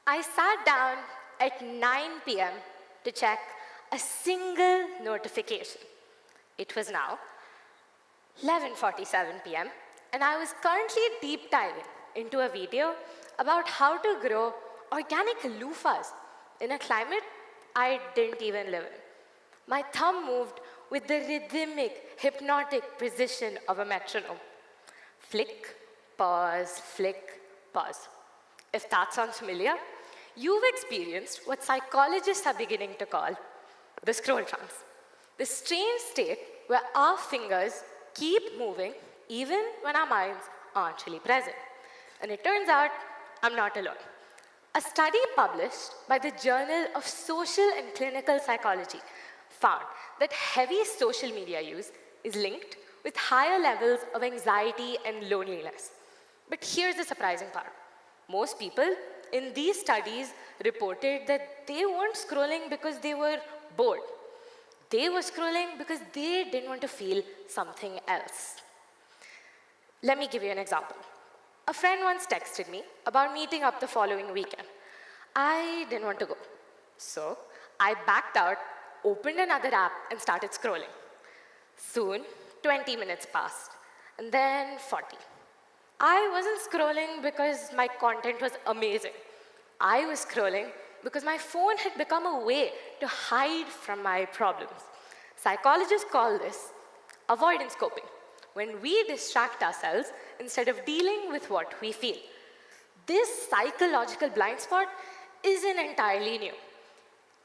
I sat down at 9 p.m. to check a single notification. It was now 11:47 p.m. and I was currently deep diving into a video about how to grow organic loofahs in a climate I didn't even live in. My thumb moved with the rhythmic, hypnotic precision of a metronome. Flick, pause, flick, pause. If that sounds familiar, you've experienced what psychologists are beginning to call the scroll trance. The strange state where our fingers keep moving even when our minds aren't really present. And it turns out I'm not alone. A study published by the Journal of Social and Clinical Psychology found that heavy social media use is linked with higher levels of anxiety and loneliness. But here's the surprising part. Most people in these studies reported that they weren't scrolling because they were bored. They were scrolling because they didn't want to feel something else. Let me give you an example. A friend once texted me about meeting up the following weekend. I didn't want to go. So I backed out, opened another app, and started scrolling. Soon, 20 minutes passed, and then 40. I wasn't scrolling because my content was amazing. I was scrolling because my phone had become a way to hide from my problems. Psychologists call this avoidance coping, when we distract ourselves instead of dealing with what we feel. This psychological blind spot isn't entirely new.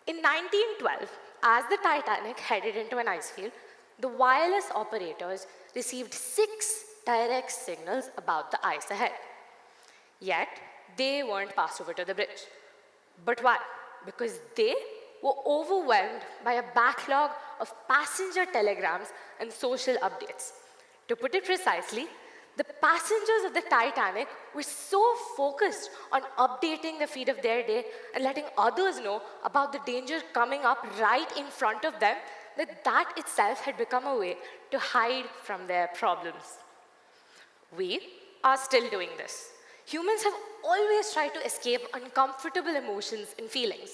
In 1912, as the Titanic headed into an ice field, the wireless operators received 6 direct signals about the ice ahead. Yet, they weren't passed over to the bridge. But why? Because they were overwhelmed by a backlog of passenger telegrams and social updates. To put it precisely, the passengers of the Titanic were so focused on updating the feed of their day and letting others know about the danger coming up right in front of them that itself had become a way to hide from their problems. We are still doing this. Humans have always tried to escape uncomfortable emotions and feelings.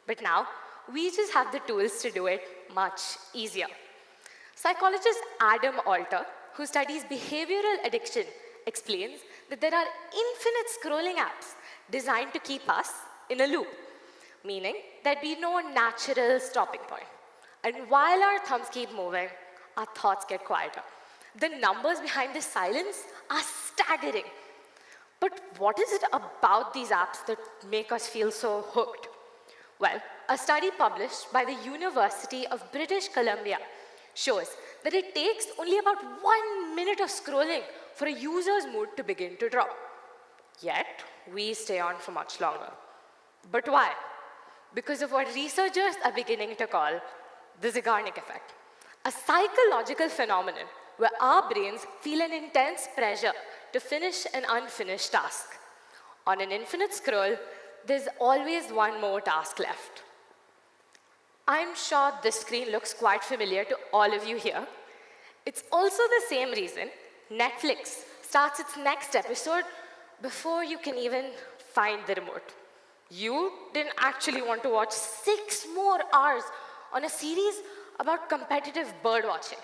But now, we just have the tools to do it much easier. Psychologist Adam Alter, who studies behavioral addiction, explains that there are infinite scrolling apps designed to keep us in a loop, meaning there'd be no natural stopping point. And while our thumbs keep moving, our thoughts get quieter. The numbers behind this silence are staggering. But what is it about these apps that make us feel so hooked? Well, a study published by the University of British Columbia shows that it takes only about 1 minute of scrolling for a user's mood to begin to drop. Yet, we stay on for much longer. But why? Because of what researchers are beginning to call the Zeigarnik effect, a psychological phenomenon where our brains feel an intense pressure to finish an unfinished task. On an infinite scroll, there's always one more task left. I'm sure this screen looks quite familiar to all of you here. It's also the same reason Netflix starts its next episode before you can even find the remote. You didn't actually want to watch 6 more hours on a series about competitive bird watching,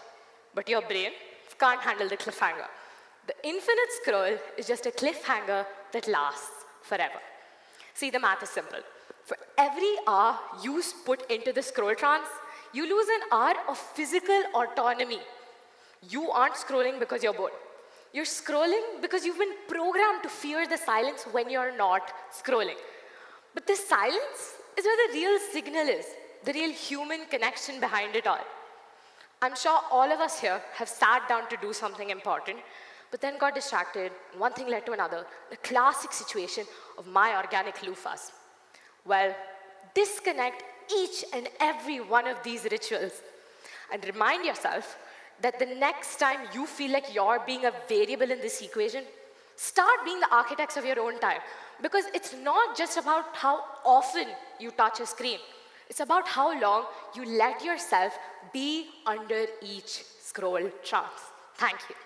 but your brain can't handle the cliffhanger. The infinite scroll is just a cliffhanger that lasts forever. See, the math is simple. For every hour you put into the scroll trance, you lose an hour of physical autonomy. You aren't scrolling because you're bored. You're scrolling because you've been programmed to fear the silence when you're not scrolling. But this silence is where the real signal is, the real human connection behind it all. I'm sure all of us here have sat down to do something important, but then got distracted, and one thing led to another, the classic situation of my organic loofahs. Well, disconnect each and every one of these rituals and remind yourself that the next time you feel like you're being a variable in this equation, start being the architects of your own time. Because it's not just about how often you touch a screen. It's about how long you let yourself be under each scroll trance. Thank you.